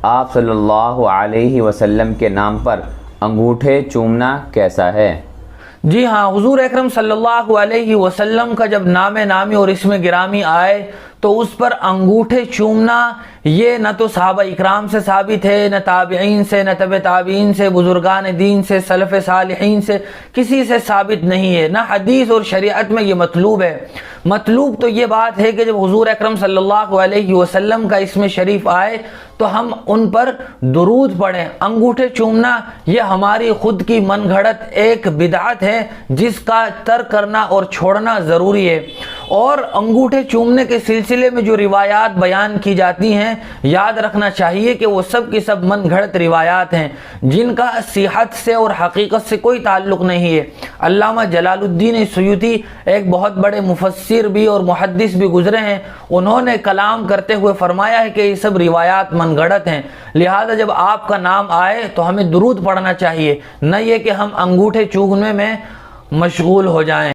آپ صلی اللہ علیہ وسلم کے نام پر انگوٹھے چومنا کیسا ہے؟ جی ہاں، حضور اکرم صلی اللہ علیہ وسلم کا جب نام نامی اور اسم گرامی آئے تو اس پر انگوٹھے چومنا یہ نہ تو صحابہ اکرام سے ثابت ہے، نہ تابعین سے، نہ تبع تابعین سے، بزرگان دین سے، سلف صالحین سے، کسی سے ثابت نہیں ہے، نہ حدیث اور شریعت میں یہ مطلوب ہے۔ مطلوب تو یہ بات ہے کہ جب حضور اکرم صلی اللہ علیہ وسلم کا اسم شریف آئے تو ہم ان پر درود پڑھیں۔ انگوٹھے چومنا یہ ہماری خود کی من گھڑت ایک بدعت ہے جس کا ترک کرنا اور چھوڑنا ضروری ہے۔ اور انگوٹھے چومنے کے سلسلے میں جو روایات بیان کی جاتی ہیں، یاد رکھنا چاہیے کہ وہ سب کی سب من گھڑت روایات ہیں جن کا صحت سے اور حقیقت سے کوئی تعلق نہیں ہے۔ علامہ جلال الدین سیوطی ایک بہت بڑے مفسر بھی اور محدث بھی گزرے ہیں، انہوں نے کلام کرتے ہوئے فرمایا ہے کہ یہ سب روایات من گھڑت ہیں، لہذا جب آپ کا نام آئے تو ہمیں درود پڑھنا چاہیے، نہ یہ کہ ہم انگوٹھے چومنے میں مشغول ہو جائیں۔